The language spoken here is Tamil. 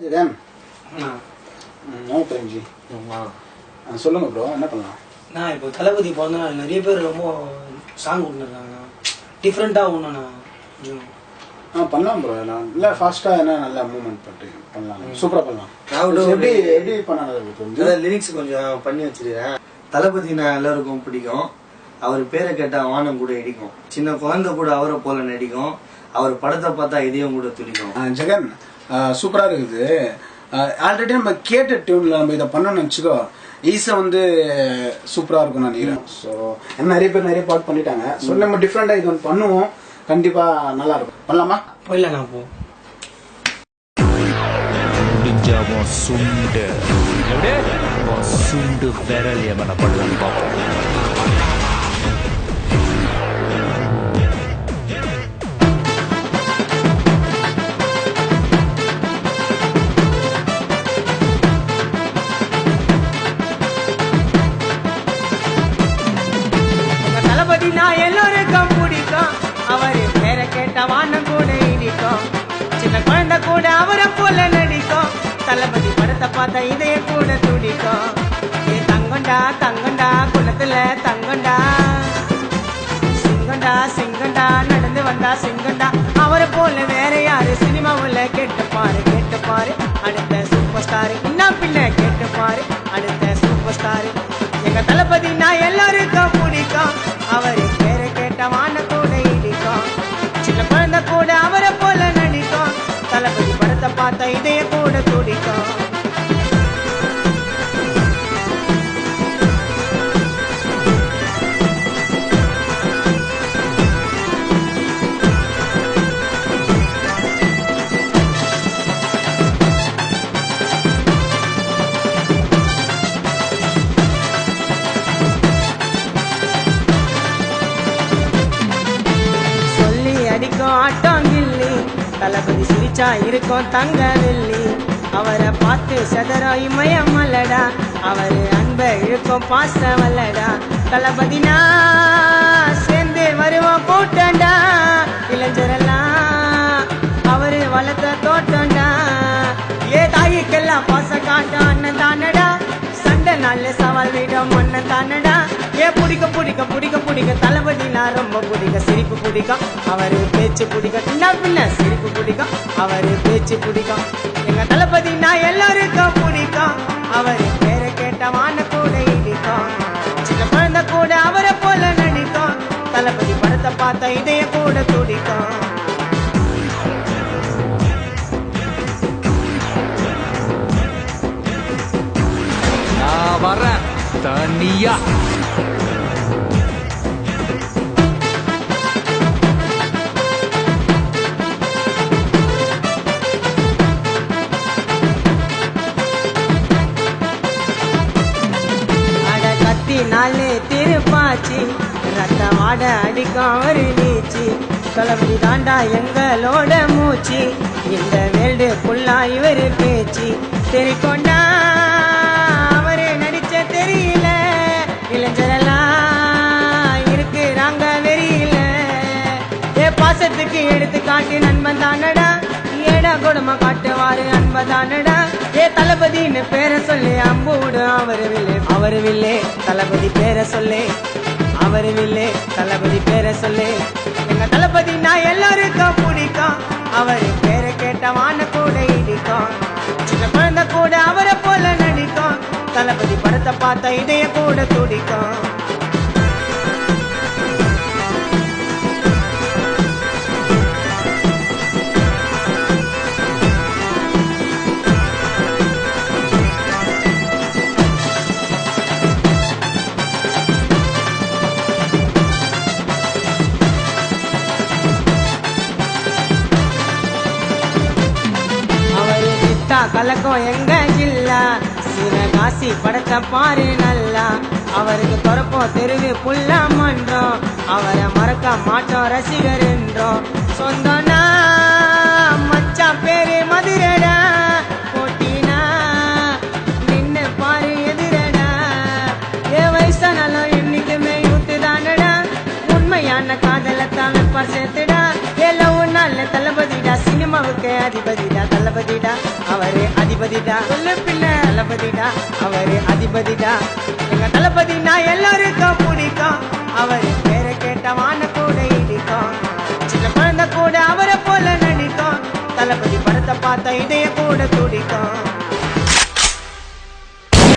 ஜெகன் நோ பிரேம்ஜி சொல்லுங்க ப்ரோ, என்ன பண்ணலாம்? நான் இப்போ தளபதி பிறந்தநாள் நிறைய பேர் ரொம்ப சாங் விட்டுருக்காங்கண்ணா, டிஃப்ரெண்ட்டாக ஒன்றுண்ணா கொஞ்சம் பண்ணலாம் ப்ரோ. இல்லை ஃபாஸ்ட்டாக என்ன நல்லா மூவ்மெண்ட் பண்ணிட்டு பண்ணலாம், சூப்பராக பண்ணலாம். எப்படி பண்ணாலும் லிரிக்ஸ் கொஞ்சம் பண்ணி வச்சிருக்கேன். தளபதி நான் எல்லாருக்கும் பிடிக்கும். அவர் பேரை கேட்டா வானம் கூட இடிக்கும், சின்ன குழந்தை கூட அவரை போல நடிக்கும், அவர் படத்தை பார்த்தா இதயம் கூட துடிக்கும். ஜெகன் சூப்பராக இருக்குது. ஆல்ரெடி நம்ம கேட்ட டியூனில் நம்ம இதை பண்ணணும்னு வச்சுக்கோ, ஈஸியாக வந்து சூப்பராக இருக்கும்னு நினைக்கிறேன். ஸோ நிறைய பேர் நிறைய பாட்டு பண்ணிட்டாங்க. ஸோ நம்ம டிஃப்ரெண்டாக இது ஒன்று பண்ணுவோம், கண்டிப்பாக நல்லா இருக்கும். பண்ணலாமா? போயிடலாண்ணா. அப்போ சுண்டு விரல் ஏமன படலாம் பார்ப்போம். தளபதி நான் எல்லோருக்கும் பிடிக்கும், அவரு பேரை கேட்ட வானம் கூட இடிக்கும், சின்ன குழந்தை கூட அவரை போல நடிக்கும், தளபதி படத்தை பார்த்தா இதய கூட துடிக்கும். ஏ தங்கண்டா தங்கண்டா குளத்துல தங்கண்டா, சிங்கண்டா சிங்கண்டா நடந்து வந்தா சிங்கண்டா, அவரை போல வேற யாரு சினிமாவுல கேட்டு பாரு அடுத்த சூப்பர் ஸ்டாரு, இன்னும் பின்ன கேட்டு பாரு அடுத்த சூப்பர் ஸ்டாரு. எங்க தளபதி நான் எல்லாருக்கும் பிடிக்கும், அவரு பேரை கேட்ட வான கூட இடிக்கும், சின்ன குழந்தை கூட அவரை போல நடிக்கும், தளபதி படத்தை பார்த்தா இதய கூட துடிக்கும். அடிக்கும் ஆட்டம் கில்லி, தளபதி சிரிச்சா இருக்கும் தங்க வெள்ளி, அவரை பார்த்து சதரம் இமயம் அல்லடா, அவரு அன்பை இழுக்கும் பாசம் வல்லடா, தளபதினா சேர்ந்து வருவோம் கூட்டண்டா, இளைஞரெல்லாம் அவரு வளர்த்த தோட்டண்டா, ஏ தாய்க்கெல்லாம் பாசம் காட்டும் அண்ணன் தானடா, சண்டை நல்ல சவால் விடும் அண்ணன் தானடா, ஏ பிடிக்க பிடிக்க பிடிக்க பிடிக்க தளபதி நான் ரொம்ப பிடிக்க, சிரிப்பு பிடிக்கும் அவரு பேச்சு பிடிக்கும், என்ன பின்ன சிரிப்பு பிடிக்கும் அவரு பேச்சு பிடிக்கும். எங்க தளபதி நான் எல்லாருக்கும் பிடிக்கும், அவரு பேரை கேட்ட வான கூட இடிக்கும், சின்ன குழந்தை கூட அவரை போல நடிக்கும், தளபதி படத்தை பார்த்தா இதய கூட துடிக்கும். நான் வரேன் தனியா. நாலு திருப்பாச்சி ரத்த வாட அடிக்கும் அவரு நீச்சி, தளபதி தாண்டா எங்களோட மூச்சு, இந்த வேல்டு ஃபுல்லா இவரு பேச்சு, தெரிக்கொண்டா அவரு நடிச்ச தெரியல, இளைஞரெல்லாம் இருக்கிறாங்க வெறியில, ஏ பாசத்துக்கு எடுத்து காட்டி நண்பன் தானடா, ஏடா கொடுமை காட்டுவாரு அன்பதானடா, ஏ தளபதின்னு பேரை சொல்லி அம்பூடு அவரு வில்லே தளபதி பேரை சொல்லு, அவரு வில்லே தளபதி பேரை சொல்லு. எங்க தளபதி நான் எல்லாருக்கும் பிடிக்கும், அவரு பேரை கேட்ட வான கூட இடிக்கும், சின்ன குழந்தை கூட அவரை போல நடிக்கும், தளபதி படத்தை பார்த்தா இதய கூட துடிக்கும். கலக்கம் எங்க ஜில்லா, சிவகாசி படத்தை பாரு நல்லா, அவருக்கு துறப்போம் தெருவு புல்லா மன்றோம், அவரை மறக்க மாட்டோம் ரசிகர் என்றோம், சொந்தம்னா மச்சான் பேரு மதுரடா, போட்டினா நின்னு பாரு எதிரடா, ஏ வயசானாலும் என்னைக்குமே யூத்து தானடா, உண்மையான காதலத்தான் வெப்பார் சேர்த்துடா, ஏ லவ் நல்ல தளபதிடா, சினிமாவுக்கு அதிபதிடா தளபதிடா, அவர் அவரு அதிபதிடா சொல்லு பின்ன தளபதிடா அவரு அதிபதிடா எங்க தளபதினா எல்லாருக்கும் பிடிக்கும் அவரு பேரை கேட்ட வான கூட இடிக்கும் சின்ன குழந்தை கூட அவரை போல நடிக்கும் தளபதி படத்தை பார்த்தா இதைய கூட துடிக்கும்